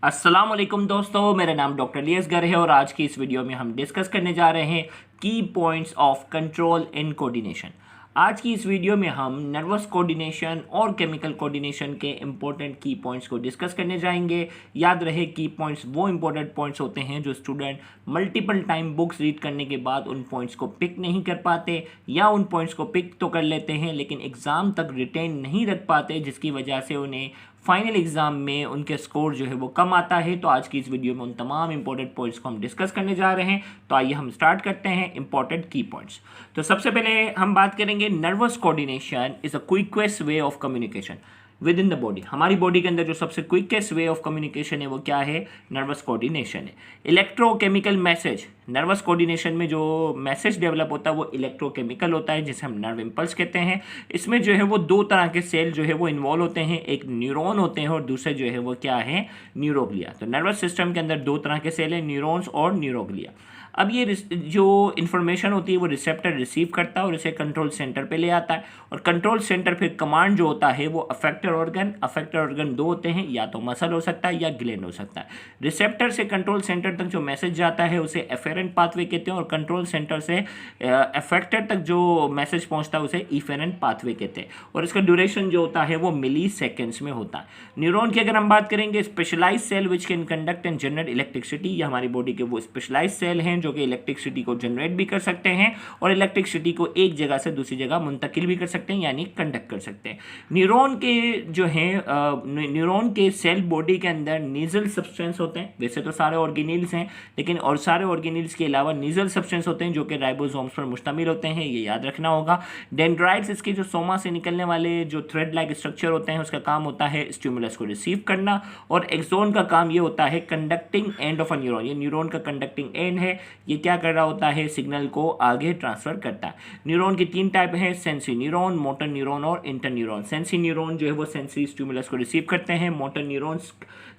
अस्सलाम वालेकुम दोस्तों, मेरा नाम डॉक्टर इलियास गर है और आज की इस वीडियो में हम डिस्कस करने जा रहे हैं की points of control in coordination. आज की इस वीडियो में हम नर्वस कोऑर्डिनेशन और केमिकल कोऑर्डिनेशन के इंपॉर्टेंट की पॉइंट्स को डिस्कस करने जाएंगे। याद रहे की पॉइंट्स वो इंपॉर्टेंट पॉइंट्स होते हैं जो student multiple time books read करने के बाद उन पॉइंट्स को पिक नहीं कर पाते या उन पॉइंट्स को पिक तो कर लेते हैं लेकिन एग्ज़ाम तक रिटेन नहीं रख पाते, जिसकी वजह से उन्हें फाइनल एग्जाम में उनके स्कोर जो है वो कम आता है। तो आज की इस वीडियो में उन तमाम इंपॉर्टेंट पॉइंट्स को हम डिस्कस करने जा रहे हैं। तो आइए हम स्टार्ट करते हैं इंपॉर्टेंट की पॉइंट्स। तो सबसे पहले हम बात करेंगे nervous coordination is a quickest way of communication with in the body. हमारी बॉडी के अंदर जो सबसे क्विकेस्ट वे ऑफ कम्युनिकेशन है वो क्या है? नर्वस कोऑर्डिनेशन है। इलेक्ट्रोकेमिकल मैसेज, नर्वस कोऑर्डिनेशन में जो मैसेज डेवलप होता है वो इलेक्ट्रोकेमिकल होता है, जिसे हम नर्व इम्पल्स कहते हैं। इसमें जो है वो दो तरह के सेल जो है वो इन्वॉल्व होते हैं, एक न्यूरॉन होते हैं और दूसरे जो है वो क्या है? न्यूरोग्लिया। तो नर्वस सिस्टम के अंदर दो तरह के सेल हैं, न्यूरॉन्स और न्यूरोग्लिया। अब ये जो इन्फॉर्मेशन होती है वो रिसेप्टर रिसीव करता है और इसे कंट्रोल सेंटर पे ले आता है, और कंट्रोल सेंटर फिर कमांड जो होता है वो अफेक्टर ऑर्गन दो होते हैं, या तो मसल हो सकता है या ग्लैंड हो सकता है। रिसेप्टर से कंट्रोल सेंटर तक जो मैसेज जाता है उसे एफेरेंट पाथवे कहते हैं, और कंट्रोल सेंटर से अफेक्टर तक जो मैसेज पहुंचता है उसे इफेरेंट पाथवे कहते हैं, और इसका ड्यूरेशन जो होता है वो मिली सेकेंड्स में होता है। न्यूरॉन की अगर हम बात करेंगे, specialise cell which can conduct and generate electricity, ये हमारी बॉडी के वो स्पेशलाइज सेल हैं जो कि इलेक्ट्रिसिटी को जनरेट भी कर सकते हैं और इलेक्ट्रिसिटी को एक जगह से दूसरी जगह मुंतकिल भी कर सकते हैं, यानी कंडक्ट कर सकते हैं। न्यूरॉन के जो हैं न्यूरॉन के सेल बॉडी के अंदर नीजल सब्सटेंस होते हैं। वैसे तो सारे ऑर्गेनील्स हैं, लेकिन और सारे ऑर्गेनील्स के अलावा नीजल सब्सटेंस होते हैं जो कि राइबोसोम्स पर मुश्तमिल होते हैं, ये याद रखना होगा। डेंड्राइट्स, इसके जो सोमा से निकलने वाले जो थ्रेड लाइक स्ट्रक्चर होते हैं, उसका काम होता है स्टिमुलस को रिसीव करना, और एक्सोन का काम ये होता है conducting end of a neuron. ये न्यूरॉन का कंडक्टिंग एंड है, ये क्या कर रहा होता है? सिग्नल को आगे ट्रांसफर करता है। न्यूरॉन की तीन टाइप हैं, सेंसरी न्यूरॉन, मोटर न्यूरॉन और इंटर न्यूरॉन। सेंसरी न्यूरॉन जो है वो सेंसरी स्टिमुलस को रिसीव करते हैं। Motor neuron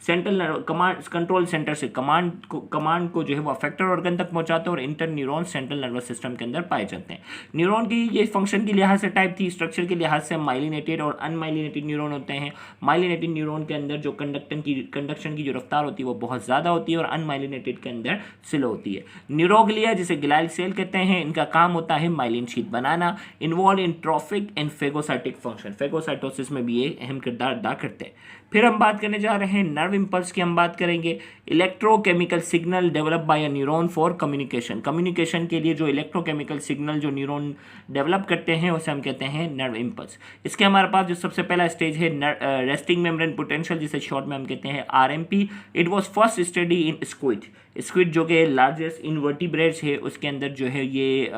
central command control centre से कमांड को जो है वो अफेक्टर ऑर्गन तक पहुंचाते हैं, और inter neuron central nervous system के अंदर पाए जाते हैं। न्यूरॉन की ये फंक्शन के लिहाज से टाइप थी, स्ट्रक्चर के लिहाज से माइलिनेटेड और अनमाइलिनेटेड न्यूरॉन होते हैं। माइलिनेटेड न्यूरॉन के अंदर जो कंडक्शन की जो रफ्तार होती है वो बहुत ज़्यादा होती है, और अनमाइलिनेटेड के अंदर स्लो होती है। न्यूरोग्लिया जिसे ग्लाइल सेल कहते हैं, इनका काम होता है माइलिन शीट बनाना, involve in trophic and phagocytic function. Phagocytosis में भी ये अहम किरदार अदा करते हैं। फिर हम बात करने जा रहे हैं नर्व इंपल्स की। हम बात करेंगे electrochemical signal develop by a neuron for communication. Communication के लिए जो इलेक्ट्रोकेमिकल सिग्नल जो न्यूरॉन डेवलप करते हैं उसे हम कहते हैं नर्व इंपल्स। इसके हमारे पास जो सबसे पहला स्टेज है रेस्टिंग मेम्ब्रेन पोटेंशियल, जिसे शॉर्ट में हम कहते हैं RMP. It was first study in squid जो कि लार्जेस्ट इनवर्टिब्रेट्स है उसके अंदर जो है ये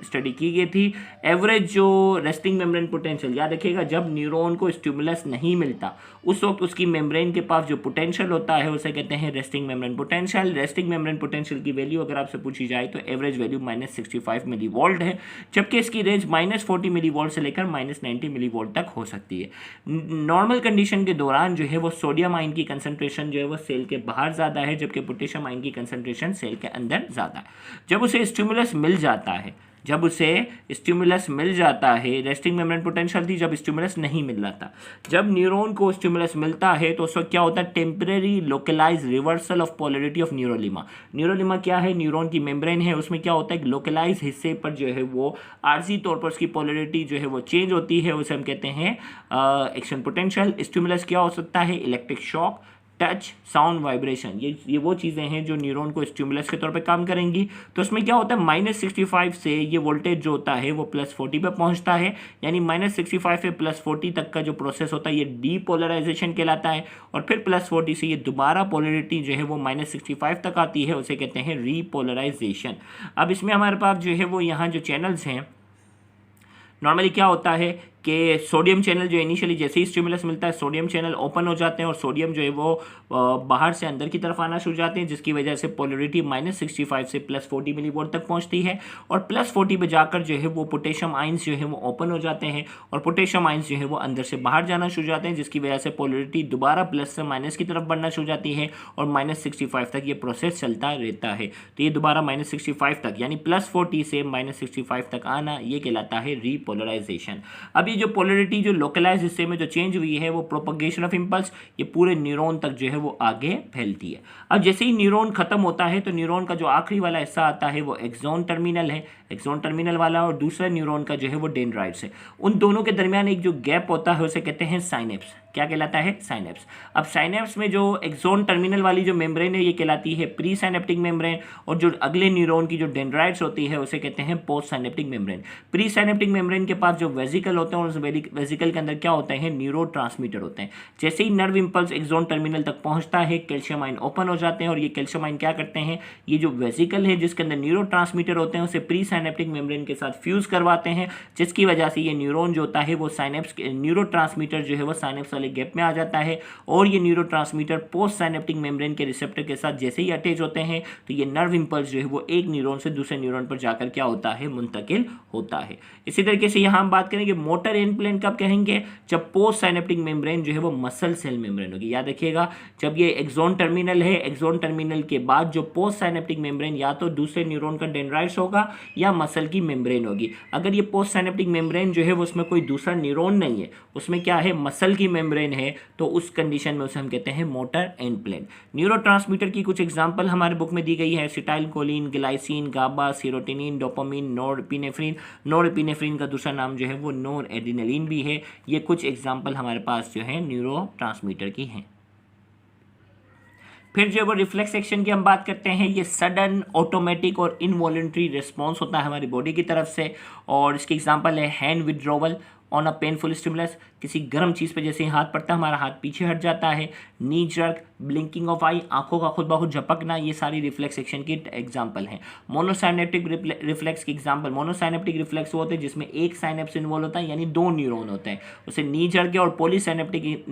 स्टडी की गई थी। एवरेज जो रेस्टिंग मेम्ब्रेन पोटेंशियल, याद रखिएगा जब न्यूरॉन को स्टिमुलस नहीं मिलता उस वक्त उसकी मेम्ब्रेन के पास जो पोटेंशियल होता है उसे कहते हैं resting membrane potential. Resting membrane potential की वैल्यू अगर आपसे पूछी जाए तो एवरेज वैल्यू -65 मिली वोल्ट है, जबकि इसकी रेंज -40 मिली वोल्ट से लेकर -90 मिली वोल्ट तक हो सकती है। नॉर्मल कंडीशन के दौरान जो है वो सोडियम आयन की कंसंट्रेशन जो है वो सेल के बाहर ज़्यादा है, जबकि पोटेशियम आयन की कंसंट्रेशन सेल के अंदर ज़्यादा है। जब उसे स्टिमुलस मिल जाता है, रेस्टिंग मेम्ब्रेन पोटेंशियल थी जब स्टिमुलस नहीं मिल रहा था। जब न्यूरॉन को स्टिमुलस मिलता है तो उस वक्त क्या होता है? Temporary localize reversal of polarity of neurilemma. Neurilemma क्या है? न्यूरॉन की मेम्ब्रेन है, उसमें क्या होता है? लोकलाइज हिस्से पर जो है वो आर्जी तौर पर उसकी पोलरिटी जो है वो चेंज होती है, उसे हम कहते हैं एक्शन पोटेंशियल। स्टिमुलस क्या हो सकता है? Electric shock, touch, sound, vibration, ये वो चीज़ें हैं जो न्यूरॉन को स्टिमुलस के तौर पे काम करेंगी। तो उसमें क्या होता है? -65 से ये वोल्टेज जो होता है वो +40 पे पहुंचता है, यानी -65 से +40 तक का जो प्रोसेस होता है ये डीपोलराइजेशन कहलाता है, और फिर +40 से ये दोबारा पोलरिटी जो है वो -65 तक आती है, उसे कहते हैं रीपोलराइजेशन। अब इसमें हमारे पास जो है वो यहाँ जो चैनल्स हैं, नॉर्मली क्या होता है कि सोडियम चैनल जो इनिशियली जैसे ही स्टिमुलस मिलता है सोडियम चैनल ओपन हो जाते हैं, और सोडियम जो है वो बाहर से अंदर की तरफ आना शुरू हो जाते हैं, जिसकी वजह से पोलरिटी -65 से +40 मिली वोल्ट तक पहुंचती है, और +40 पे जाकर जो है वो पोटेशियम आइंस जो है वो ओपन हो जाते हैं, और पोटेशियम आइंस जो है वो अंदर से बाहर जाना शुरू हो जाते हैं, जिसकी वजह से पोलरिटी दोबारा प्लस से माइनस की तरफ बढ़ना शुरू हो जाती है, और -65 तक ये प्रोसेस चलता रहता है। तो ये दोबारा -65 तक यानी +40 से -65 तक आना, ये कहलाता है रीपोलराइजेशन। अब ये जो पोलरिटी जो लोकलाइज हिस्से में जो चेंज हुई है वो प्रोपगेशन ऑफ इम्पल्स ये पूरे न्यूरॉन तक जो है वो आगे फैलती है। अब जैसे ही न्यूरॉन खत्म होता है तो न्यूरॉन का जो आखिरी वाला हिस्सा आता है वो एक्सॉन टर्मिनल है, एक्सॉन टर्मिनल वाला, और दूसरा न्यूरॉन का जो है वो डेंड्राइट्स है। उन दोनों के दरमियान एक जो गैप होता है उसे कहते हैं साइनेप्स। क्या कहलाता है? साइनेप्स। अब साइनेप्स में जो एक्सॉन टर्मिनल वाली जो मेम्ब्रेन है ये कहलाती है प्री साइनेप्टिक मेम्ब्रेन, और जो अगले न्यूरॉन की जो डेंड्राइट्स होती है उसे कहते हैं post synaptic membrane. Pre synaptic membrane के पास जो वेसिकल होते हैं और उस वेसिकल के अंदर क्या होते हैं? न्यूरोट्रांसमीटर होते हैं। जैसे ही नर्व इंपल्स एक्सॉन टर्मिनल तक पहुंचता है कैल्शियम आयन ओपन हो जाते हैं, और ये कैल्शियम आयन क्या करते हैं? ये जो वेसिकल है जिसके अंदर न्यूरोट्रांसमीटर होते हैं उसे प्री साइनेप्टिक मेम्ब्रेन के साथ फ्यूज करवाते हैं, जिसकी वजह से ये न्यूरॉन जो होता है वो साइनेप्स न्यूरोट्रांसमीटर जो है वो साइनेप्स वाले गैप में आ जाता है, और ये न्यूरोट्रांसमीटर पोस्ट साइनेप्टिक मेम्ब्रेन के रिसेप्टर के साथ जैसे ही अटैच होते हैं तो ये नर्व इंपल्स जो है वो एक न्यूरॉन से दूसरे न्यूरॉन पर जाकर क्या होता है? मुंतकिल होता है। इसी तरीके से यहाँ हम बात करेंगे मोटर एंड प्लेन कब कहेंगे? जब पोस्ट साइनेप्टिक मेम्ब्रेन जो है वो मसल सेल मेम्ब्रेन होगी। याद रखिएगा, जब ये एक्सॉन टर्मिनल है, एक्सॉन टर्मिनल के बाद जो पोस्ट साइनेप्टिक मेम्ब्रेन या तो दूसरे न्यूरॉन का डेंड्राइट्स होगा या मसल की मेम्ब्रेन होगी। अगर ये पोस्ट साइनेप्टिक मेम्ब्रेन जो है वो उसमें कोई दूसरा न्यूरॉन नहीं है, उसमें क्या है? मसल की मेम्ब्रेन है, तो उस कंडीशन में उसे हम कहते हैं मोटर एंड प्लेन। न्यूरोट्रांसमीटर की कुछ एग्जांपल हमारे बुक में दी गई है, एसिटाइलकोलिन, ग्लाइसिन, गाबा, सेरोटोनिन, डोपामिन, नोरएपिनेफ्रिन। नोरएपिनेफ्रिन का दूसरा नाम जो है वो नोरएड्रेनालिन भी है। ये कुछ एग्जांपल हमारे पास जो है न्यूरोट्रांसमीटर की हैं। फिर जो वो रिफ्लेक्स एक्शन की हम बात करते हैं, ये सडन, ऑटोमेटिक और इनवॉलंटरी रिस्पॉन्स होता है हमारी बॉडी की तरफ से, और इसकी एग्जांपल है hand withdrawal on a painful stimulus. किसी गर्म चीज़ पे जैसे ही हाथ पड़ता है हमारा हाथ पीछे हट जाता है। नी जर्क, ब्लिंकिंग ऑफ आई, आंखों का खुद ब खुद झपकना, ये सारी रिफ्लेक्स एक्शन की एग्जांपल हैं। मोनोसाइनेप्टिक रिफ्लेक्स की एग्जांपल, मोनोसाइनेप्टिक रिफ्लेक्स वो होते हैं जिसमें एक साइनेप्स इन्वॉल्व होता है, यानी दो न्यूरॉन होते हैं, उसे नी जर्क। और पॉलीसाइनेप्टिक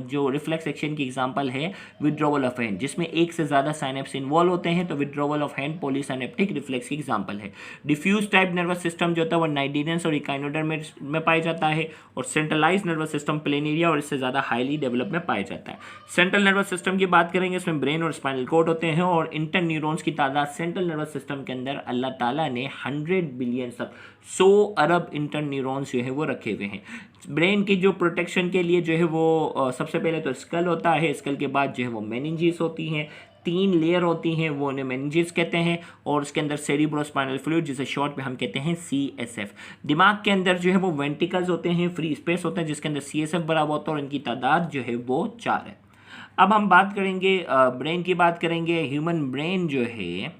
जो रिफ्लेक्स एक्शन की एग्जांपल है विड्रॉवल ऑफ हैंड, जिसमें एक से ज़्यादा साइनेप्स इन्वॉल्व होते हैं, तो विड्रॉवल ऑफ हैंड पॉलीसाइनेप्टिक रिफ्लेक्स की एग्जांपल है। डिफ्यूज टाइप नर्वस सिस्टम जो होता है वो नाइडीनेंस और इकाइनोडर्म में पाया जाता है, और centralise nervous system plain area और इससे ज़्यादा हाईली डेवलप में पाया जाता है। सेंट्रल नर्वस सिस्टम की बात करेंगे, इसमें ब्रेन और स्पाइनल कॉर्ड होते हैं, और इंटर न्यूरॉन्स की तादाद सेंट्रल नर्वस सिस्टम के अंदर अल्लाह ताला ने 100 बिलियन तक 100 अरब इंटर न्यूरॉन्स जो है वो रखे हुए हैं। ब्रेन की जो प्रोटेक्शन के लिए जो है वो सबसे पहले तो स्कल होता है, स्कल के बाद जो है वो मेनिंजेस होती हैं, 3 लेयर होती हैं, वो उन्हें मेनिंजेस कहते हैं, और उसके अंदर सेरिब्रोस्पाइनल फ्लूइड जिसे शॉर्ट में हम कहते हैं CSF। दिमाग के अंदर जो है वो वेंट्रिकल्स होते हैं, फ्री स्पेस होता है जिसके अंदर CSF बराबर होता है, और इनकी तादाद जो है वो 4 है। अब हम बात करेंगे ब्रेन की बात करेंगे। ह्यूमन ब्रेन जो है,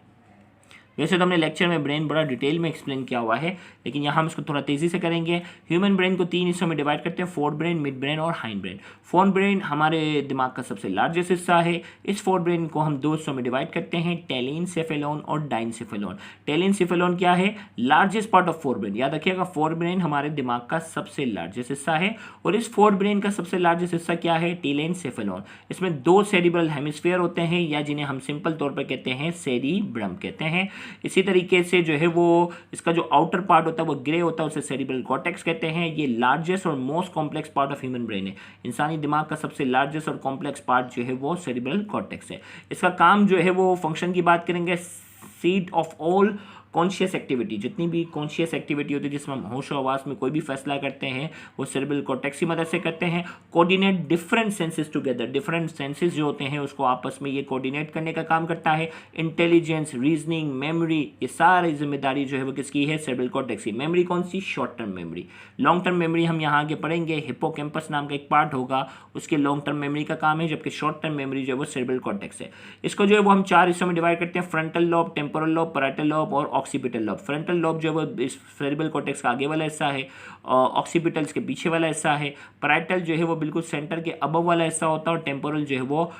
वैसे तो हमने लेक्चर में ब्रेन बड़ा डिटेल में एक्सप्लेन किया हुआ है, लेकिन यहाँ हम इसको थोड़ा तेज़ी से करेंगे। ह्यूमन ब्रेन को 3 हिस्सों में डिवाइड करते हैं, फोर ब्रेन, मिड ब्रेन और हाइंड ब्रेन। फोर ब्रेन हमारे दिमाग का सबसे लार्जेस्ट हिस्सा है। इस फोर ब्रेन को हम 2 हिस्सों में डिवाइड करते हैं, टेलिनसेफेलॉन और डाइनसेफेलॉन। टेलिनसेफेलॉन क्या है? Largest part of fore brain. याद रखिएगा, फोर ब्रेन हमारे दिमाग का सबसे लार्जेस्ट हिस्सा है, और इस फोर ब्रेन का सबसे लार्जेस्ट हिस्सा क्या है? टेलिनसेफेलॉन। इसमें 2 सेरिब्रल हेमिस्फीयर होते हैं, या जिन्हें हम सिंपल तौर पर कहते हैं सेरिब्रम कहते हैं। इसी तरीके से जो है वो इसका जो आउटर पार्ट होता है वो ग्रे होता है, उसे सेरिब्रल कॉर्टेक्स कहते हैं। ये लार्जेस्ट और most complex part of human brain है। इंसानी दिमाग का सबसे लार्जेस्ट और कॉम्प्लेक्स पार्ट जो है वो सेरिब्रल कॉर्टेक्स है। इसका काम जो है वो फंक्शन की बात करेंगे, seat of all conscious activity, जितनी भी कॉन्शियस एक्टिविटी होती है जिसमें हम होश और आवाज़ में कोई भी फैसला करते हैं वो सेरिब्रल कॉर्टेक्स की मदद से करते हैं। Coordinate different senses together, different senses जो होते हैं उसको आपस में ये कोऑर्डिनेट करने का काम करता है। इंटेलिजेंस, रीजनिंग, मेमोरी, ये सारी जिम्मेदारी जो है वो किसकी है? सेरिब्रल कॉर्टेक्स की। मेमोरी कौन सी? Short term memory. Long term memory हम यहाँ आगे पढ़ेंगे, हिप्पोकैम्पस नाम का एक पार्ट होगा, उसके लॉन्ग टर्म मेमोरी का काम है, जबकि शॉर्ट टर्म मेमोरी जो है वो सेरिब्रल कॉर्टेक्स है। इसको जो है वो हम 4 हिस्सों में डिवाइड करते हैं, frontal lobe, temporal lobe, parietal lobe और ऑक्सीपिटल लॉब। फ्रंटल लॉब जो है वो इस सेरिब्रल कॉर्टेक्स का आगे वाला हिस्सा है, ऑक्सीपिटल्स के पीछे वाला हिस्सा है, पैराइटल जो है वो बिल्कुल सेंटर के अबव वाला हिस्सा होता है, और टेम्पोरल जो है वो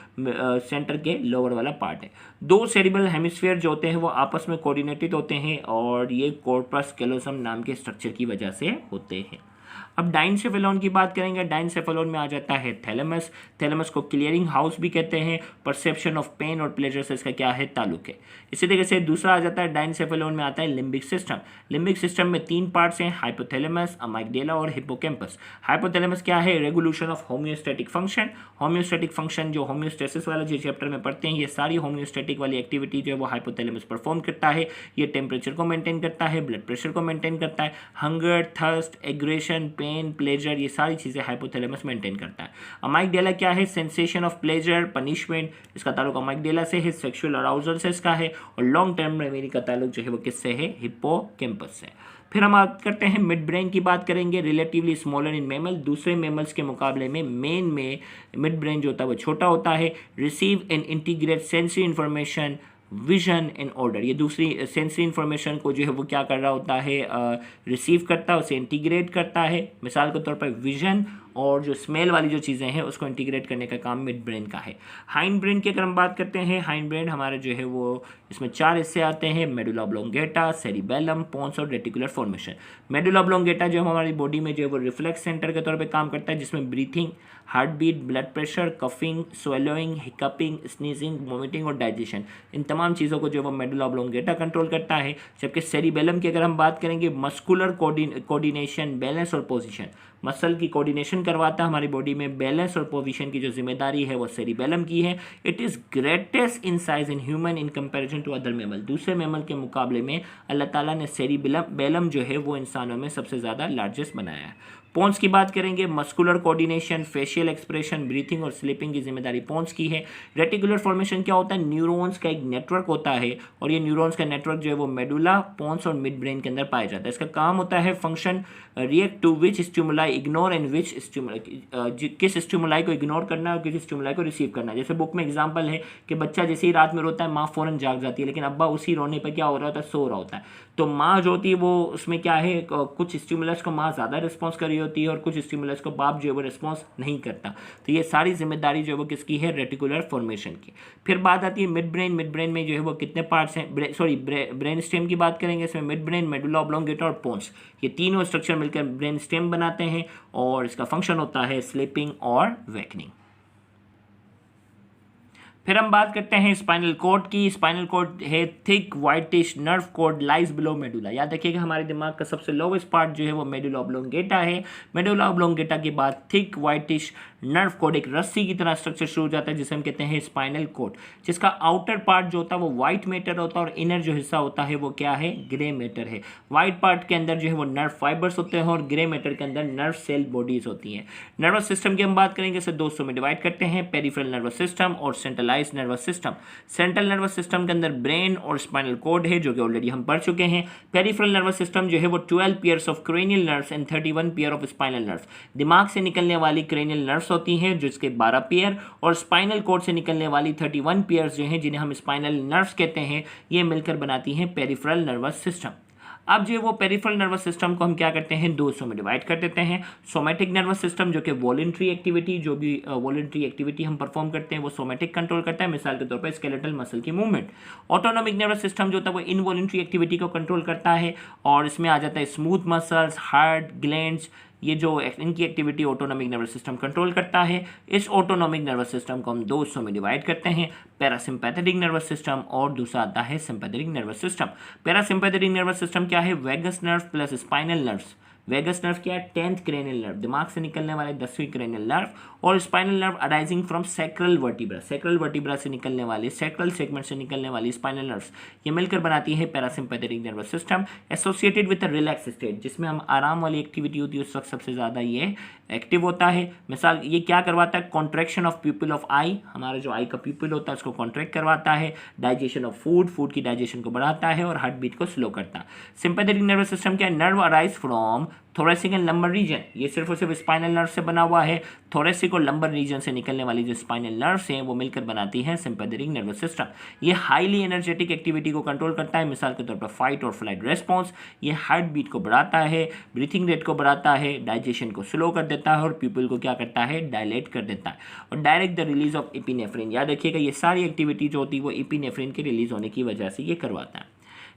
सेंटर के लोअर वाला पार्ट है। 2 सेरिब्रल हेमिस्फीयर जो होते हैं वो आपस में कोऑर्डिनेटेड होते हैं, और ये कॉर्पस कैलोसम नाम के स्ट्रक्चर की वजह से होते हैं। अब डाइनसेफेलॉन की बात करेंगे। डाइनसेफेलॉन में आ जाता है थैलेमस। थैलेमस को क्लियरिंग हाउस भी कहते हैं। परसेप्शन ऑफ पेन और प्लेजर से इसका क्या है? ताल्लुक है। इसी तरीके से दूसरा आ जाता है डाइनसेफेलॉन में आता है लिम्बिक सिस्टम। लिम्बिक सिस्टम में 3 पार्ट्स हैं, हाइपोथैलेमस, अमाइगडेला और हिप्पोकैम्पस। हाइपोथैलेमस क्या है? Regulation of homeostatic function. Homeostatic function जो होम्योस्टेसिस वाला जो चैप्टर में पढ़ते हैं, ये सारी होम्योस्टैटिक वाली एक्टिविटी जो है वो हाइपोथैलेमस परफॉर्म करता है। ये टेम्परेचर को मेंटेन करता है, ब्लड प्रेशर को मेंटेन करता है, hunger, thirst, aggression, pain, pleasure, ये सारी चीज़ें हाइपोथैलेमस मेंटेन करता है। अमाइगडाला क्या है? सेंसेशन ऑफ प्लेजर, पनिशमेंट, इसका ताल्लुक अमाइगडाला से है, सेक्सुअल अराउजल से इसका है, और लॉन्ग टर्म मेमोरी का ताल्लुक जो है वो किससे है? हिप्पोकैम्पस से। फिर हम बात करते हैं मिड ब्रेन की बात करेंगे। रिलेटिवली स्मॉलर इन मैमल, दूसरे मैमल्स के मुकाबले में मेन में मिड ब्रेन जो होता है वो छोटा होता है। Receive and integrate sensory information, vision and order, ये दूसरी सेंसरी इंफॉर्मेशन को जो है वो क्या कर रहा होता है? रिसीव करता है, उसे इंटीग्रेट करता है। मिसाल के तौर पर विजन और जो स्मेल वाली जो चीज़ें हैं उसको इंटीग्रेट करने का काम मिड ब्रेन का है। हाइंड ब्रेन की अगर हम बात करते हैं, हाइंड ब्रेन हमारे जो है वो इसमें 4 हिस्से आते हैं: मेडुला ऑब्लोंगेटा, सेरिबेलम, पोन्स और रेटिकुलर फॉर्मेशन। मेडुला ऑब्लोंगेटा जो हमारी बॉडी में जो है वो रिफ्लेक्स सेंटर के तौर पे काम करता है, जिसमें breathing, heart beat, blood pressure, coughing, swallowing, hiccupping, sneezing, vomiting और डाइजेशन, इन तमाम चीज़ों को जो है वो मेडुला ऑब्लोंगेटा कंट्रोल करता है। जबकि सेरिबेलम की अगर हम बात करेंगे, मस्कुलर कोऑर्डिनेशन, बैलेंस और पोजीशन, मसल की कोऑर्डिनेशन करवाता है हमारी बॉडी में, बैलेंस और पोजीशन की जो जिम्मेदारी है वो सेरिबेलम की है। It is greatest in size in human in comparison to other mammal, दूसरे मैमल के मुकाबले में अल्लाह ताला ने सेरिबेलम जो है वो इंसानों में सबसे ज़्यादा लार्जेस्ट बनाया है। पोन्स की बात करेंगे, muscular coordination, facial expression, breathing और स्लीपिंग की जिम्मेदारी पोन्स की है। रेटिकुलर फॉर्मेशन क्या होता है? न्यूरॉन्स का एक नेटवर्क होता है, और ये न्यूरॉन्स का नेटवर्क जो है वो मेडुला, पोन्स और मिड ब्रेन के अंदर पाया जाता है। इसका काम होता है function react to which stimuli ignore and which stimuli, किस स्टिमुलाई को इग्नोर करना है और किस स्टिमुलाई को रिसीव करना है। जैसे बुक में एग्जाम्पल है कि बच्चा जैसे ही रात में रोता है, माँ फ़ौरन जाग जाती है, लेकिन अब्बा उसी रोने पर क्या हो रहा होता है? सो रहा होता है। तो माँ जो होती है वो उसमें क्या है, कुछ स्टिमुलस को माँ ज़्यादा रिस्पॉन्स कर रही होती है और कुछ स्टिमुलस को बाप जो है वो रिस्पॉन्स नहीं करता। तो ये सारी जिम्मेदारी जो है वो किसकी है? रेटिकुलर फॉर्मेशन की। फिर बात आती है मिड ब्रेन। मिड ब्रेन में जो है वो कितने पार्ट्स हैं? ब्रेन स्टेम की बात करेंगे, इसमें मिड ब्रेन, मेडुला ऑब्लोंगेटा और पोन्स, ये तीनों स्ट्रक्चर मिलकर ब्रेन स्टेम बनाते हैं, और इसका फंक्शन होता है स्लीपिंग और वेकनिंग। फिर हम बात करते हैं स्पाइनल कॉर्ड की। स्पाइनल कॉर्ड है thick whitish nerve cord lies below medulla. याद रखिएगा हमारे दिमाग का सबसे लोवेस्ट पार्ट जो है वो मेडुला ऑब्लोंगेटा है। मेडुला ऑब्लोंगेटा के बाद थिक व्हाइटिश नर्व कॉर्ड, एक रस्सी की तरह स्ट्रक्चर शुरू हो जाता है जिसे हम कहते हैं स्पाइनल कॉर्ड, जिसका आउटर पार्ट जो होता है वो व्हाइट मैटर होता है और इनर जो हिस्सा होता है वो क्या है? ग्रे मैटर है। व्हाइट पार्ट के अंदर जो है वो नर्व फाइबर्स होते हैं और ग्रे मैटर के अंदर नर्व सेल बॉडीज होती हैं। नर्वस सिस्टम की हम बात करेंगे, इसे 2 में डिवाइड करते हैं: पेरिफेरल नर्वस सिस्टम और centralise nervous system. Central nervous system के अंदर ब्रेन और स्पाइनल कॉर्ड है, जो कि ऑलरेडी हम पढ़ चुके हैं। पेरिफेरल नर्वस सिस्टम जो है वो 12 pairs of cranial nerves and 31 pair of spinal nerves, दिमाग से निकलने वाली क्रेनियल नर्व्स होती हैं जिसके 12 पेयर, और स्पाइनल कॉर्ड से निकलने वाली 31 पेयर्स जो हैं जिन्हें हम स्पाइनल नर्व्स कहते हैं, ये मिलकर बनाती हैं पेरिफेरल नर्वस सिस्टम। अब जो वो पेरिफेरल नर्वस सिस्टम को हम क्या करते हैं? 2 में डिवाइड कर देते हैं। सोमैटिक नर्वस सिस्टम जो कि वॉलंटरी एक्टिविटी, जो भी वॉलंटरी एक्टिविटी हम परफॉर्म करते हैं वो सोमैटिक कंट्रोल करता है, मिसाल के तौर पर स्केलेटल मसल की मूवमेंट। ऑटोनॉमिक नर्वस सिस्टम जो होता है वो इनवॉलंटरी एक्टिविटी को कंट्रोल करता है, और इसमें आ जाता है स्मूथ मसल्स, हार्ट, ग्लैंड्स, ये जो इनकी activity autonomic nervous system control करता है। इस ऑटोनॉमिक नर्वस सिस्टम को हम 2 में डिवाइड करते हैं: पैरासिम्पैथेटिक नर्वस सिस्टम और दूसरा आता है sympathetic nervous system. Parasympathetic nervous system क्या है? Vagus nerve plus spinal nerves. Vagus nerve क्या है? 10th क्रेनियल नर्व, दिमाग से निकलने वाले 10वीं क्रेनियल नर्व, और spinal nerve arising from sacral vertebra, sacral vertebra से निकलने वाले, सैक्रल सेगमेंट से निकलने वाली स्पाइनल नर्व्स, ये मिलकर बनाती है parasympathetic nervous system. Associated with relax state, जिसमें हम आराम वाली एक्टिविटी होती है उस वक्त सबसे ज़्यादा ये एक्टिव होता है। मिसाल ये क्या करवाता है? कॉन्ट्रैक्शन ऑफ प्यूपिल ऑफ आई, हमारा जो आई का प्यूपिल होता है उसको कॉन्ट्रैक्ट करवाता है। डाइजेशन ऑफ फूड, फूड की डाइजेशन को बढ़ाता है, और हार्ट बीट को स्लो करता है। सिंपैथेटिक नर्वस सिस्टम क्या है? Nerve arise from thoracic and lumbar region, ये सिर्फ और सिर्फ स्पाइनल नर्व से बना हुआ है। थोरेसिक और लंबर रीजन से निकलने वाली जो स्पाइनल नर्व्स हैं वो मिलकर बनाती हैं सिंपैथेटिक नर्वस सिस्टम। ये हाईली एनर्जेटिक एक्टिविटी को कंट्रोल करता है, मिसाल के तौर पर फाइट और फ्लाइट रेस्पॉन्स। ये हार्ट बीट को बढ़ाता है, ब्रीथिंग रेट को बढ़ाता है, डाइजेशन को स्लो कर देता है, और प्यूपिल को क्या करता है? डायलेट कर देता है, और direct the release of epinephrine. याद रखिएगा ये सारी एक्टिविटी जो होती है वो एपिनेफ्रिन के रिलीज होने की वजह से ये करवाता है।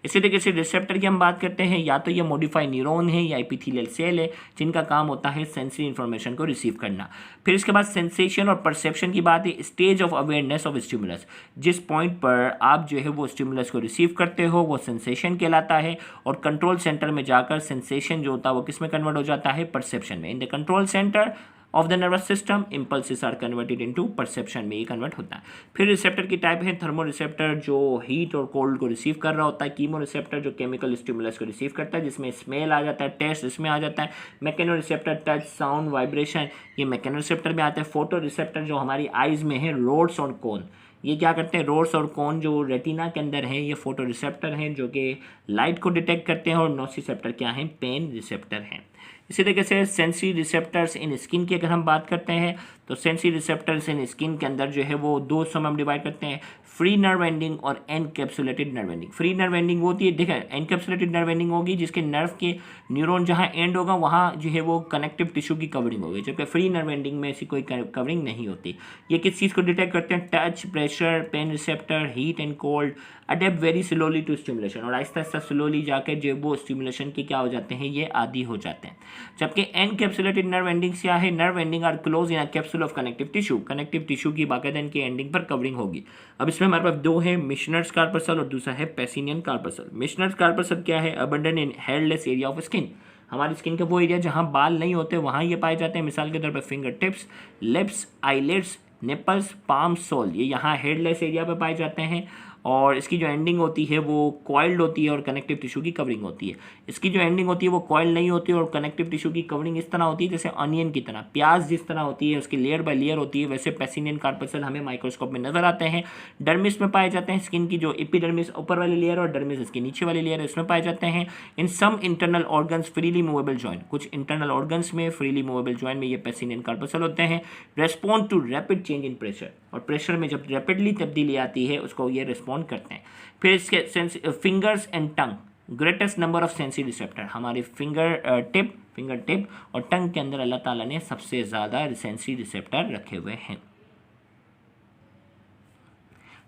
इसी तरीके से रिसेप्टर की हम बात करते हैं, या तो ये मॉडिफाइड न्यूरॉन है या एपिथेलियल सेल है जिनका काम होता है सेंसरी इन्फॉर्मेशन को रिसीव करना। फिर इसके बाद सेंसेशन और परसेप्शन की बात है, stage of awareness of stimulus, जिस पॉइंट पर आप जो है वो स्टिमुलस को रिसीव करते हो वो सेंसेशन कहलाता है, और कंट्रोल सेंटर में जाकर सेंसेशन जो होता है वो किस में कन्वर्ट हो जाता है? परसेप्शन में। In the control centre of the nervous system, impulses are converted into perception में ये कन्वर्ट होता है। फिर रिसेप्टर की टाइप है थर्मो रिसेप्टर जो हीट और कोल्ड को रिसीव कर रहा होता है, कीमो रिसेप्टर जो केमिकल स्टिमुलस को रिसीव करता है जिसमें स्मेल आ जाता है, टेस्ट इसमें आ जाता है। Mechano receptor touch, sound, vibration ये मैकेनो रिसेप्टर में आता है। फोटो रिसेप्टर जो हमारी आइज में है, रोड्स और कोन, ये क्या करते हैं, रोड्स और कोन जो रेटिना के अंदर है ये फोटो रिसेप्टर हैं जो कि लाइट को डिटेक्ट करते हैं। और नोसिसेप्टर क्या है, पेन रिसेप्टर हैं। इसी तरीके से सेंसरी रिसेप्टर्स इन स्किन की अगर हम बात करते हैं तो सेंसरी रिसेप्टर्स इन स्किन के अंदर जो है वो दो हिस्सों में हम डिवाइड करते हैं, फ्री नर्व एंडिंग और encapsulated nerve ending. Free nerve ending वो होती है, देखा, एनकैप्सुलेटेड नर्व एंडिंग होगी जिसके नर्व के न्यूरॉन जहाँ एंड होगा वहाँ जो है वो कनेक्टिव टिश्यू की कवरिंग होगी, जबकि फ्री नर्व एंडिंग में ऐसी कोई कवरिंग नहीं होती। ये किस चीज़ को डिटेक्ट करते हैं, touch, pressure, pain receptor, heat and cold, adapt very slowly to stimulation, और आहिस्ता आहिस्ता स्लोली जाकर जो वो स्टिमुलेशन के क्या हो जाते हैं, ये आदी हो जाते हैं। जबकि एनकैप्सुलेटेड नर्व एंडिंग्स क्या है, nerve ending are close in a capsule of connective tissue, connective tissue की बाकायदा इनकी एंडिंग पर कवरिंग होगी। अब इसमें हमारे पास दो है, मिशनर्स कार्पसल और दूसरा है पेसिनियन कार्पसल। मिशनर्स कार्पसल क्या है, abandon in hairless area of skin, हमारी स्किन का वो एरिया जहाँ बाल नहीं होते वहाँ ये पाए जाते हैं। मिसाल के तौर पर finger tips, lips, eyelids, nipples, palm, sole, ये यहाँ हेडलेस एरिया पे पाए जाते हैं। और इसकी जो एंडिंग होती है वो कॉइल्ड होती है और कनेक्टिव टिश्यू की कवरिंग होती है। इसकी जो एंडिंग होती है वो कॉइल्ड नहीं होती है और कनेक्टिव टिश्यू की कवरिंग इस तरह होती है जैसे अनियन की तरह, प्याज जिस तरह होती है उसकी लेयर बाय लेयर होती है, वैसे पेसिनियन कार्पसल हमें माइक्रोस्कोप में नजर आते हैं। डर्मिस में पाए जाते हैं, स्किन की जो एपिडर्मिस ऊपर वाली लेयर और डर्मिस इसकी नीचे वाली लेयर है इसमें पाए जाते हैं। In some internal organs freely movable joint, कुछ इंटरनल ऑर्गन्स में फ्रीली मूवेबल जॉइंट में ये पेसिनियन कार्पसल होते हैं। Respond to rapid change in pressure, और प्रेशर में जब रैपिडली तब्दीली आती है उसको ये रिस्पॉन्ड करते हैं। फिर इसके fingers and tongue, greatest number of sensory receptor, हमारे फिंगर टिप और टंग के अंदर अल्लाह ताला ने सबसे ज़्यादा सेंसरी रिसेप्टर रखे हुए हैं।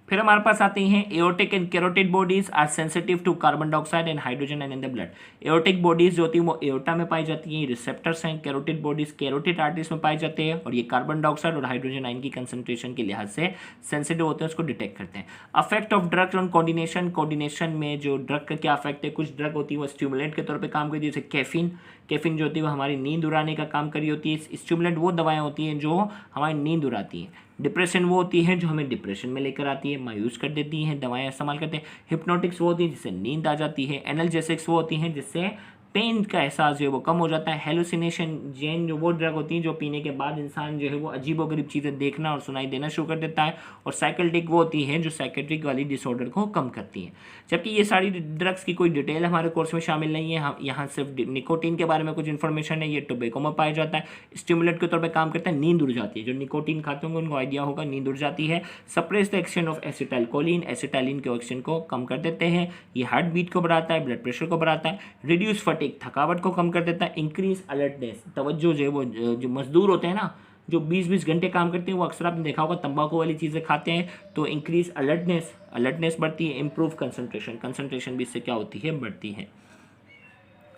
फिर हमारे पास आते हैं aortic and carotid bodies are sensitive to carbon dioxide and hydrogen and in the blood. Aortic bodies जो होती हैं वो एओर्टा में पाई जाती हैं, रिसेप्टर्स हैं। कैरोटिड बॉडीज कैरोटिड आर्टरीज में पाए जाते हैं और ये कार्बन डाइऑक्साइड और हाइड्रोजन आयन की कंसंट्रेशन के लिहाज से सेंसिटिव होते हैं, उसको डिटेक्ट करते हैं। Affect of drugs on coordination, coordination में जो ड्रग का क्या अफेक्ट है, कुछ ड्रग होती है वो स्टिमुलेंट के तौर पर काम करती है, जैसे कैफीन जो होती है वो हमारी नींद उड़ाने का काम करी होती है। स्टिमुलेंट वो दवाएं होती हैं जो हमारी नींद उड़ाती हैं। डिप्रेशन वो होती है जो हमें डिप्रेशन में लेकर आती है, मायूस कर देती हैं, दवाएं इस्तेमाल करते हैं। हिप्नोटिक्स वो होती है जिससे नींद आ जाती है। एनाल्जेसिक्स वो होती हैं जिससे पेन का एहसास जो है वो कम हो जाता है। हेलुसिनेशन जेन जो वो ड्रग होती हैं जो पीने के बाद इंसान जो है वो अजीबोगरीब चीज़ें देखना और सुनाई देना शुरू कर देता है। और साइकेट्रिक वो होती है जो साइकेट्रिक वाली डिसऑर्डर को कम करती हैं। जबकि ये सारी ड्रग्स की कोई डिटेल हमारे कोर्स में शामिल नहीं है, हम यहाँ सिर्फ निकोटीन के बारे में कुछ इन्फॉर्मेशन है। ये टोबैको में पाया जाता है, स्टिमुलेंट के तौर पर काम करता है, नींद उड़ जाती है। जो निकोटीन खाते होंगे उनको आइडिया होगा, नींद उड़ जाती है। Suppress the action of acetylcholine, acetylene के एक्शन को कम कर देते हैं। ये हार्ट बीट को बढ़ाता है, ब्लड प्रेशर को बढ़ाता है। रिड्यूस फटीग, थकावट को कम कर देता है। इंक्रीज अलर्टनेस, तवज्जो जो है वो जो मजदूर होते हैं ना जो 20-20 घंटे काम करते हैं वो अक्सर आपने देखा होगा तंबाकू वाली चीज़ें खाते हैं, तो इंक्रीज अलर्टनेस बढ़ती है। इंप्रूव कंसंट्रेशन भी इससे क्या होती है, बढ़ती है।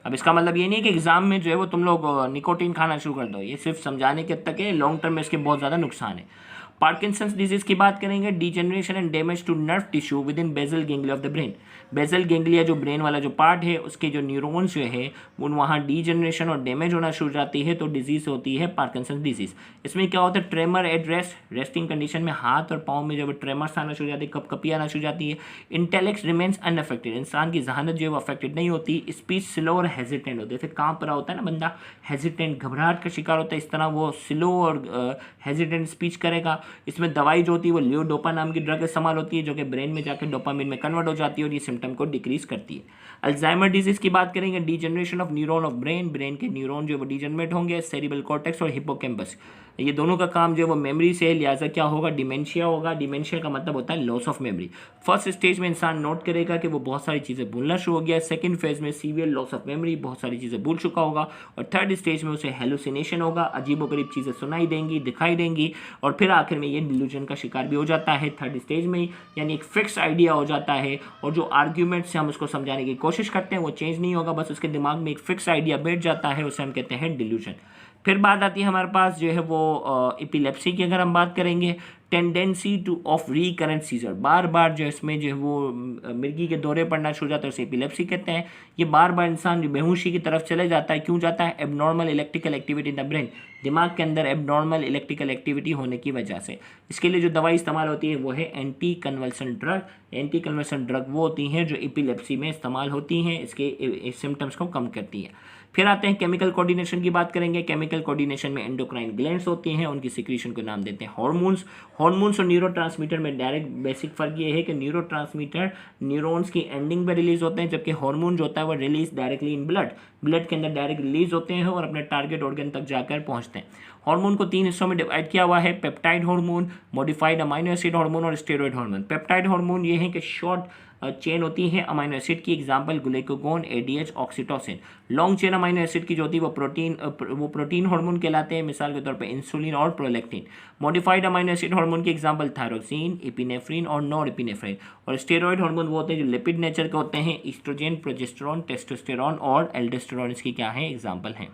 अब इसका मतलब ये नहीं है कि एग्जाम में जो है वो तुम लोग निकोटीन खाना शुरू कर दो, ये सिर्फ समझाने के तक है, लॉन्ग टर्म में इसके बहुत ज़्यादा नुकसान है। पार्किंसंस डिजीज की बात करेंगे, degeneration and damage to nerve tissue within basal ganglia of the brain. Basal ganglia जो ब्रेन वाला जो पार्ट है उसके जो न्यूरॉन्स जो है उन वहाँ डीजेनरेशन और डैमेज होना शुरू जाती है, तो डिजीज होती है पार्किंसंस डिजीज। इसमें क्या होता है, tremor at rest, resting condition में हाथ और पाँव में जब ट्रेमर्स आना शुरू जाती है, कपकपी आना शुरू जाती है। इंटेलेक्ट रिमेन्स अनअफेक्टेड, इंसान की जहानत जो है वो अफेक्टेड नहीं होती। स्पीच स्लो और हेजिटेंट होती है, जैसे कांप रहा होता है ना बंदा, हेजिटेंट घबराहट का शिकार होता है, इस तरह वो स्लो और हेजिटेंट स्पीच करेगा। इसमें दवाई जो होती है वो लियोडोपा नाम की ड्रग इस्तेमाल होती है जो कि ब्रेन में जाकर डोपामिन में कन्वर्ट हो जाती है और ये सिम्टम को डिक्रीज करती है। अल्जाइमर डिजीज की बात करेंगे, degeneration of neuron of brain के न्यूरॉन जो वो डीजनरेट होंगे। सेरिब्रल कॉर्टेक्स और हिप्पोकैम्पस, ये दोनों का काम जो है वो मेमोरी से, लिहाजा क्या होगा, डिमेंशिया होगा। डिमेंशिया का मतलब होता है loss of memory. First stage में इंसान नोट करेगा कि वो बहुत सारी चीज़ें भूलना शुरू हो गया है। सेकंड फेज में सीवियर लॉस ऑफ मेमोरी, बहुत सारी चीज़ें भूल चुका होगा। और थर्ड स्टेज में उसे हेलुसिनेशन होगा, अजीबोगरीब चीज़ें सुनाई देंगी, दिखाई देंगी। और फिर आखिर में ये डिल्यूजन का शिकार भी हो जाता है थर्ड स्टेज में ही, यानी एक फिक्स आइडिया हो जाता है और जो आर्ग्यूमेंट से हम उसको समझाने की कोशिश करते हैं वो चेंज नहीं होगा, बस उसके दिमाग में एक फिक्स आइडिया बैठ जाता है, उसे हम कहते हैं डिल्यूजन। फिर बात आती है हमारे पास जो है वो एपिलेप्सी की। अगर हम बात करेंगे, tendency to of recurrent seizure, बार बार जो इसमें जो है वो मिर्गी के दौरे पड़ना शुरू हो जाता है, उसे एपिलेप्सी कहते हैं। ये बार बार इंसान बेहोशी की तरफ चले जाता है, क्यों जाता है? Abnormal electrical activity in the brain, दिमाग के अंदर एबनॉर्मल इलेक्ट्रिकल एक्टिविटी होने की वजह से। इसके लिए जो दवाई इस्तेमाल होती है वो है anti convulsion drug. Anti convulsion drug वो होती हैं जो एपिलेप्सी में इस्तेमाल होती हैं, इसके सिम्टम्स को कम करती हैं। फिर आते हैं केमिकल कोऑर्डिनेशन की बात करेंगे। केमिकल कोऑर्डिनेशन में एंडोक्राइन ग्लैंड्स होती हैं, उनकी सिक्रीशन को नाम देते हैं हार्मोन्स। हार्मोन्स और न्यूरोट्रांसमीटर में डायरेक्ट बेसिक फर्क ये है कि न्यूरोट्रांसमीटर न्यूरॉन्स की एंडिंग पर रिलीज होते हैं, जबकि हार्मोन जो होता है वो रिलीज डायरेक्टली इन ब्लड के अंदर डायरेक्ट रिलीज होते हैं और अपने टारगेट ऑर्गन तक जाकर पहुंचते हैं। हार्मोन को 3 हिस्सों में डिवाइड किया हुआ है, peptide hormone, modified amino acid hormone और स्टेरॉइड हार्मोन। पेप्टाइड हार्मोन ये है कि शॉर्ट चेन होती है अमाइनो एसिड की, example glucagon, ADH, oxytocin. Long chain amino acid की जो होती है वो प्रोटीन हार्मोन कहलाते हैं, मिसाल के तौर पे इंसुलिन और prolactin. Modified amino acid hormone के एग्जांपल थायरोक्सिन, एपिनेफ्रिन और नॉरएपिनेफ्रिन। और स्टेरॉइड हार्मोन वो होते हैं जो लिपिड नेचर के होते हैं, ईस्ट्रोजन, प्रोजेस्टेरॉन, टेस्टोस्टेरॉन और एल्डोस्टेरॉन इसकी क्या है? एग्जाम्पल हैं।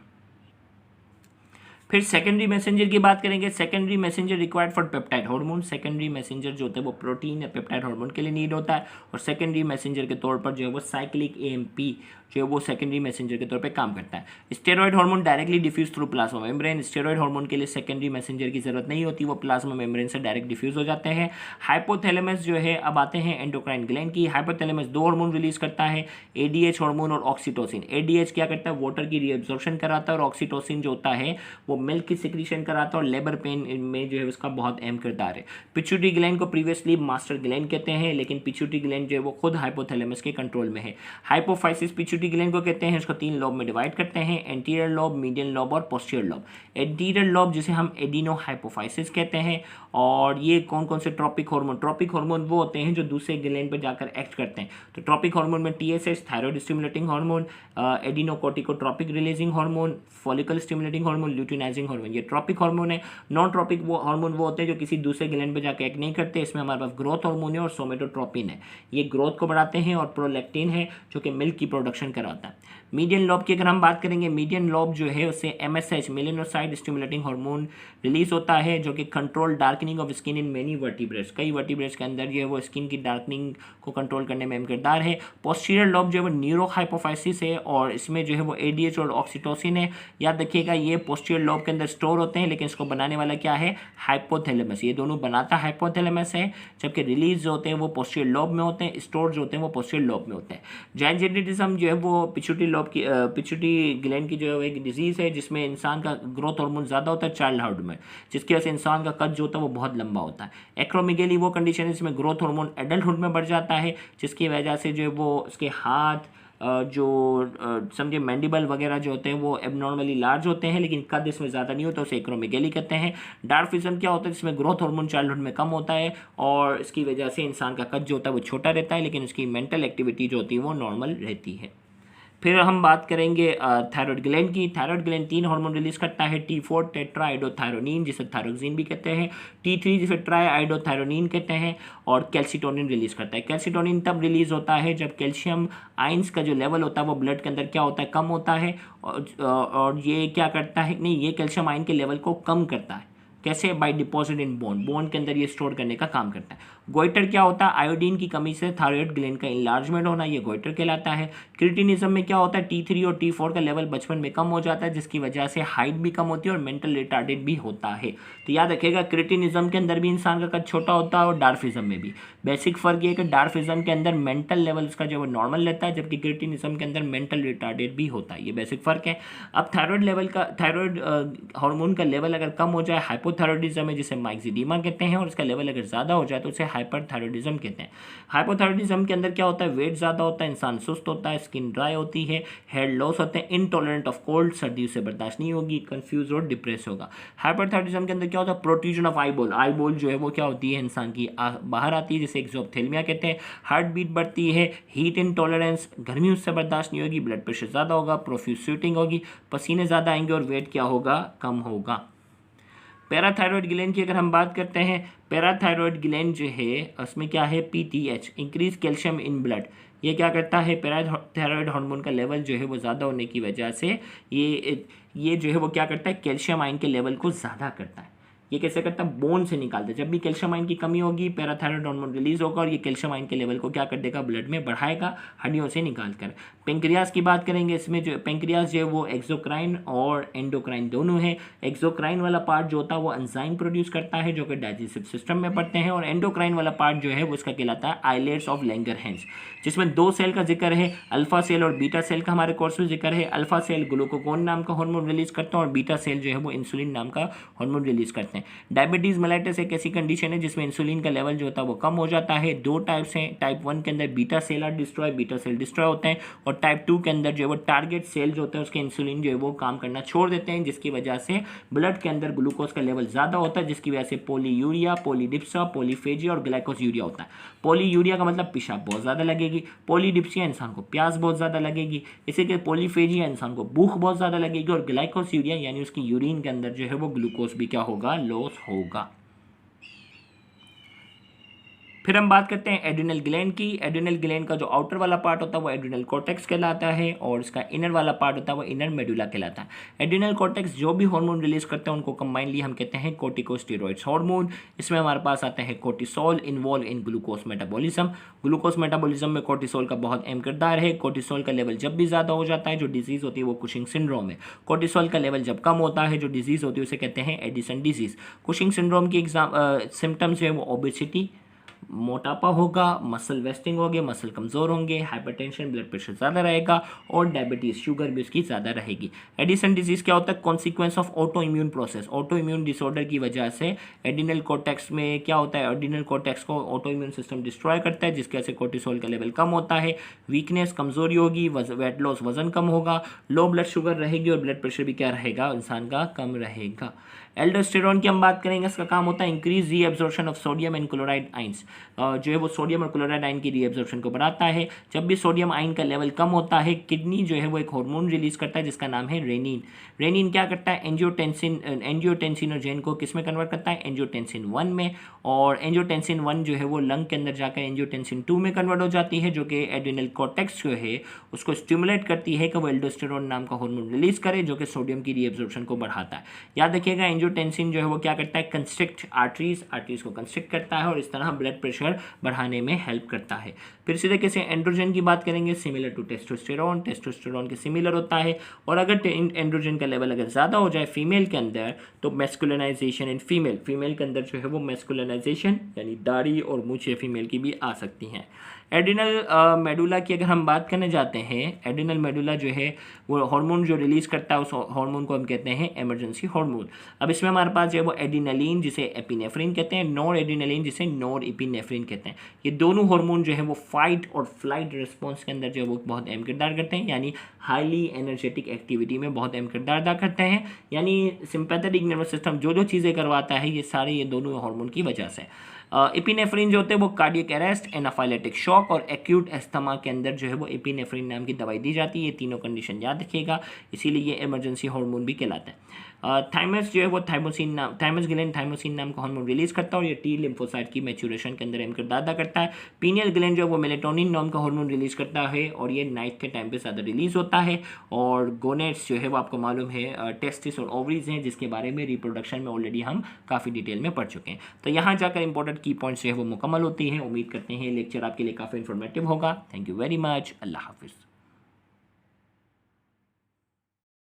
फिर सेकेंडरी मैसेंजर की बात करेंगे। Secondary messenger required for peptide hormone. Secondary messenger जो होता है वो प्रोटीन या पेप्टाइड हार्मोन के लिए नीड होता है, और सेकेंडरी मैसेंजर के तौर पर जो है वो साइक्लिक एएमपी जो है वो सेकेंडरी मैसेंजर के तौर पे काम करता है। Steroid hormone directly diffuse through plasma membrane. Steroid hormone के लिए सेकेंडरी मैसेंजर की जरूरत नहीं होती, वो प्लाज्मा मेम्ब्रेन से डायरेक्ट डिफ्यूज हो जाते हैं। हाइपोथैलेमस जो है, अब आते हैं एंडोक्राइन ग्लैंड की। हाइपोथैलेमस 2 हार्मोन रिलीज करता है, एडीएच हार्मोन और ऑक्सीटोसिन। एडीएच क्या करता है? वाटर की रीअब्जॉर्प्शन कराता है, और ऑक्सीटोसिन जो होता है वो मिल्क की सिक्रीशन कराता है, और लेबर पेन में जो है उसका बहुत अहम किरदार है। पिट्यूटरी ग्लैंड को प्रीवियसली मास्टर ग्लैंड कहते हैं, लेकिन पिट्यूटरी ग्लैंड जो है वो खुद हाइपोथैलेमस के कंट्रोल में है। हाइपोफाइसिस पिट्यूटरी ग्लैंड को कहते हैं, इसको 3 लोब में डिवाइड करते हैं, एंटीरियर लोब, मीडियन लोब और पोस्टीरियर लोब। एंटीरियर लोब जिसे हम एडिनो हाइपोफाइसिस कहते हैं, और ये कौन कौन से ट्रॉपिक हार्मोन वो होते हैं जो दूसरे ग्लैंड पर जाकर एक्ट करते हैं। तो ट्रॉपिक हार्मोन में TSH, thyroid stimulating hormone, adrenocorticotropic releasing hormone, follicle stimulating hormone, luteinizing hormone, ये ट्रॉपिक हार्मोन है। नॉन ट्रॉपिक वो हार्मोन वो होते हैं जो किसी दूसरे ग्लैंड पे जाकर एक्ट नहीं करते। इसमें हमारे पास ग्रोथ हार्मोन है और सोमेटोट्रोपिन है, ये ग्रोथ को बढ़ाते हैं, और प्रोलैक्टिन है जो कि मिल्क की प्रोडक्शन कराता है। मीडियन लॉब की अगर हम बात करेंगे, मीडियन लॉब जो है उससे एमएसएच, मेलेनोसाइड स्टिमुलेटिंग हार्मोन रिलीज होता है, जो कि control darkening of skin in many vertebrates, कई वर्टिब्रेट्स के अंदर जो है वो स्किन की डार्कनिंग को कंट्रोल करने में अहम किरदार है। पोस्टीरियर लॉब जो है वो न्यूरो हाइपोफाइसिस है, और इसमें जो है वो एडीएच और ऑक्सीटोसिन है। याद रखिएगा ये पोस्टीरियर लॉब के अंदर स्टोर होते हैं, लेकिन इसको बनाने वाला क्या है? हाइपोथैलेमस। ये दोनों बनाता हाइपोथैलेमस है, जबकि रिलीज जो होते हैं वो पोस्टीरियर लॉब में होते हैं, स्टोर जो होते हैं वो पोस्टीरियर लॉब में होते हैं। जाइंट जो है वो पिट्यूटरी ग्लैंड की जो है एक डिजीज़ है, जिसमें इंसान का ग्रोथ हार्मोन ज़्यादा होता है चाइल्डहुड में, जिसकी वजह से इंसान का कद जो होता है वो बहुत लंबा होता है। एक्रोमेगेली वो कंडीशन है जिसमें ग्रोथ हार्मोन एडल्टहुड में बढ़ जाता है, जिसकी वजह से जो है वो उसके हाथ समझे मैंडिबल वगैरह जो होते हैं वो एबनॉर्मली लार्ज होते हैं, लेकिन कद इसमें ज़्यादा नहीं होता, उसे एक्रोमेगेली कहते हैं। डार्फिज्म क्या होता है? जिसमें ग्रोथ हार्मोन चाइल्डहुड में कम होता है, और इसकी वजह से इंसान का कद जो होता है वो छोटा रहता है, लेकिन उसकी मेंटल एक्टिविटी जो होती है वो नॉर्मल रहती है। फिर हम बात करेंगे थायराइड ग्लैंड की। थायराइड ग्लैंड 3 हार्मोन रिलीज करता है, T4 टेट्राआइडोथायरोनिन जिसे थायरोक्सिन भी कहते हैं, T3 जिसे ट्राइआइडोथायरोनिन कहते हैं, और कैल्सिटोनिन रिलीज करता है। कैल्सिटोनिन तब रिलीज होता है जब कैल्शियम आइंस का जो लेवल होता है वो ब्लड के अंदर क्या होता है? कम होता है, और ये क्या करता है? नहीं, ये कैल्शियम आयन के लेवल को कम करता है। कैसे? बाय डिपॉजिट इन बोन के अंदर ये स्टोर करने का काम करता है। गोइटर क्या होता है? आयोडीन की कमी से थायराइड ग्लैंड का इनलार्जमेंट होना, ये गोइटर कहलाता है। क्रिटिनिज्म में क्या होता है? T3 और T4 का लेवल बचपन में कम हो जाता है, जिसकी वजह से हाइट भी कम होती है और मेंटल रिटार्डेड भी होता है। तो याद रखिएगा, क्रिटिनिज्म के अंदर भी इंसान का कद छोटा होता है, और डार्फिज्म में भी। बेसिक फर्क ये है कि डार्फिज्म के अंदर मेंटल लेवल उसका जो है नॉर्मल रहता है, जबकि क्रिटिनिज्म के अंदर मेंटल रिटार्डेड भी होता है, ये बेसिक फर्क है। अब थायराइड हार्मोन का लेवल अगर कम हो जाए, हाइपोथायरॉयडिज्म है जिसे माइक्सिडीमा कहते हैं, और इसका लेवल अगर ज़्यादा हो जाए तो उसे हाइपरथायरॉयडिज्म कहते हैं। हाइपोथायरॉयडिज्म के अंदर क्या होता है? वेट ज़्यादा होता है, इंसान सुस्त होता है, स्किन ड्राई होती है, हेयर लॉस होते हैं, इनटॉलरेंट ऑफ कोल्ड, सर्दी उसे बर्दाश्त नहीं होगी, कंफ्यूज और डिप्रेस होगा। हाइपरथायरॉयडिज्म के अंदर क्या होता है? प्रोट्रूजन ऑफ आईबॉल जो है वो क्या होती है? इंसान की बाहर आती है, जिसे एक्सोप्थेल्मिया कहते हैं। हार्ट बीट बढ़ती है, हीट इंटॉलरेंस, गर्मी उससे बर्दाश्त नहीं होगी, ब्लड प्रेशर ज़्यादा होगा, प्रोफ्यूज स्वेटिंग होगी, पसीने ज़्यादा आएंगे, और वेट क्या होगा? कम होगा। पैराथायरॉयड ग्लैंड की अगर हम बात करते हैं, पैराथायरॉयड ग्लैंड जो है उसमें क्या है? PTH, increase calcium in blood. ये क्या करता है, पैराथायरॉयड हार्मोन का लेवल जो है वो ज़्यादा होने की वजह से ये जो है वो क्या करता है, कैल्शियम आयन के लेवल को ज़्यादा करता है। ये कैसे करता है, बोन से निकालता है। जब भी कैल्शियम आयन की कमी होगी पैराथायरॉयड हार्मोन रिलीज होगा और ये कैल्शियम आयन के लेवल को क्या कर देगा, ब्लड में बढ़ाएगा हड्डियों से निकाल कर। पेंक्रियाज की बात करेंगे, इसमें जो पेंक्रियाज जो है वो एक्सोक्राइन और एंडोक्राइन दोनों है। एक्सोक्राइन वाला पार्ट जो होता है वो एंजाइम प्रोड्यूस करता है जो कि डाइजेस्टिव सिस्टम में पड़ते हैं, और एंडोक्राइन वाला पार्ट जो है वो इसका कहलाता है आइलेट्स ऑफ लैंगरहैंस, जिसमें 2 सेल का जिक्र है, अल्फा सेल और बीटा सेल का हमारे कोर्स में जिक्र है। अल्फा सेल ग्लूकागोन नाम का हार्मोन रिलीज करता है और बीटा सेल जो है वो इंसुलिन नाम का हार्मोन रिलीज करते हैं। डायबिटीज मेलाइटिस एक ऐसी कंडीशन है जिसमें इंसुलिन का लेवल जो होता है वो कम हो जाता है। 2 टाइप्स हैं, टाइप 1 के अंदर बीटा सेल डिस्ट्रॉय होते हैं, और टाइप 2 के अंदर जो है वो टारगेट सेल जो होता है उसके इंसुलिन जो है वो काम करना छोड़ देते हैं, जिसकी वजह से ब्लड के अंदर ग्लूकोज का लेवल ज़्यादा होता है, जिसकी वजह से पॉलीयूरिया, पॉलीडिप्सा, पॉलीफेजिया और ग्लाइकोसयूरिया होता है। पॉलीयूरिया का मतलब पेशाब बहुत ज़्यादा लगेगी, पॉलीडिप्सिया इंसान को प्यास बहुत ज़्यादा लगेगी, इसी के पॉलीफेजिया इंसान को भूख बहुत ज़्यादा लगेगी, और ग्लाइकोसयूरिया यानी उसकी यूरिन के अंदर जो है वो ग्लूकोज भी क्या होगा, लॉस होगा। फिर हम बात करते हैं एड्रिनल ग्लैंड की। एड्रिनल ग्लैंड का जो आउटर वाला पार्ट होता है वो एड्रिनल कॉर्टेक्स कहलाता है, और इसका इनर वाला पार्ट होता है वो इनर मेडुला कहलाता है। एड्रिनल कॉर्टेक्स जो भी हार्मोन रिलीज करते हैं उनको कंबाइनली हम कहते हैं कोर्टिकोस्टेरॉइड्स हार्मोन। इसमें हमारे पास आता है cortisol, involve in glucose metabolism. Glucose metabolism में कोर्टिसोल का बहुत अहम किरदार है। कोर्टिसोल का लेवल जब भी ज़्यादा हो जाता है, जो डिजीज़ होती है वो कुशिंग सिंड्रोम है। कोर्टिसोल का लेवल जब कम होता है, जो डिजीज़ होती है उसे कहते हैं एडिसन डिजीज़। कुशिंग सिंड्रोम की सिम्टम्स जो है वो ओबेसिटी, मोटापा होगा, मसल वेस्टिंग होगी, मसल कमज़ोर होंगे, हाइपरटेंशन, ब्लड प्रेशर ज़्यादा रहेगा, और डायबिटीज़, शुगर भी उसकी ज़्यादा रहेगी। एडिसन डिजीज़ क्या होता है, consequence of auto immune process. Auto immune disorder की वजह से एड्रिनल कॉर्टेक्स में क्या होता है, एड्रिनल कॉर्टेक्स को ऑटो इम्यून सिस्टम डिस्ट्रॉय करता है, जिसकी वजह से कोर्टिसोल का लेवल कम होता है, वीकनेस, कमज़ोरी होगी, वेट लॉस, वजन कम होगा, लो ब्लड शुगर रहेगी, और ब्लड प्रेशर भी क्या रहेगा, इंसान का कम रहेगा। एल्डोस्टेरॉन की हम बात करेंगे, इसका काम होता है increase reabsorption of sodium and chloride ions, जो है वो सोडियम और क्लोराइड आयन की रीएब्जॉर्प्शन को बढ़ाता है। जब भी सोडियम आयन का लेवल कम होता है, किडनी जो है वो एक हार्मोन रिलीज करता है जिसका नाम है रेनिन। रेनिन क्या करता है, एंजियोटेंसिनोजेन को किस में कन्वर्ट करता है, एंजियोटेंसिन 1 में, और एंजियोटेंसिन 1 जो है वो लंग के अंदर जाकर एंजियोटेंसिन 2 में कन्वर्ट हो जाती है, जो कि एड्रिनल कॉर्टेक्स जो है उसको स्टिमुलेट करती है कि वो एल्डोस्टेरोन नाम का हार्मोन रिलीज करे, जो कि सोडियम की रीएब्जॉर्प्शन को बढ़ाता है। याद रखिएगा, एंजियोटेंसिन जो है वो क्या करता है, कंस्ट्रिक्ट आर्टरीज को कंस्ट्रिक्ट करता है, और इस तरह ब्लड प्रेशर बढ़ाने में हेल्प करता है। फिर इसी तरीके से एंड्रोजन की बात करेंगे, सिमिलर टू टेस्टोस्टेरोन के सिमिलर होता है, और अगर एंड्रोजन का लेवल अगर ज़्यादा हो जाए फीमेल के अंदर तो मैस्कुलिनाइजेशन इन फीमेल के अंदर जो है वो मैस्कुलिनाइजेशन यानी दाढ़ी और मूछें फीमेल की भी आ सकती हैं। एड्रिनल मेडुला की अगर हम बात करने जाते हैं, एड्रिनल मेडुला जो है वो हार्मोन जो रिलीज़ करता है उस हार्मोन को हम कहते हैं इमरजेंसी हार्मोन। अब इसमें हमारे पास जो है वो एड्रिनलिन जिसे एपिनेफ्रिन कहते हैं, नॉर एड्रिनलिन जिसे नॉर एपिनेफ्रिन कहते हैं। ये दोनों हार्मोन जो है वो फाइट और फ्लाइट रिस्पॉन्स के अंदर जो है वो बहुत अहम किरदार करते हैं, यानी हाईली एनर्जेटिक एक्टिविटी में बहुत अहम किरदार अदा करते हैं। यानी सिंपैथेटिक नर्वस सिस्टम जो चीज़ें करवाता है ये सारे ये दोनों हार्मोन की वजह से। एपिनेफ्रिन जो होते हैं वो कार्डियक अरेस्ट, एनाफाइलेटिक शॉक और एक्यूट एस्थमा के अंदर जो है वो एपिनेफ्रिन नाम की दवाई दी जाती है। ये तीनों कंडीशन याद रखिएगा, इसीलिए ये इमरजेंसी हार्मोन भी कहलाता है। थाइमस जो है वो थाइमस ग्लैंड थाइमोसिन नाम का हार्मोन रिलीज करता है, और ये टी लिम्फोसाइट की मैच्योरेशन के अंदर अहम किरदार अदा करता है। पीनियल ग्लैंड जो है वो मेलेटोनिन नाम का हार्मोन रिलीज करता है, और ये नाइट के टाइम पे ज़्यादा रिलीज होता है। और गोनेट्स जो है वो आपको मालूम है टेस्टिस और ओवरीज हैं, जिसके बारे में रिप्रोडक्शन में ऑलरेडी हम काफ़ी डिटेल में पढ़ चुके हैं। तो यहाँ जाकर इंपॉर्टेंट की पॉइंट्स जो है वो मुकम्मल होती हैं। उम्मीद करते हैं लेक्चर आपके लिए काफ़ी इन्फॉर्मेटिव होगा। Thank you very much. अल्लाह हाफिज़।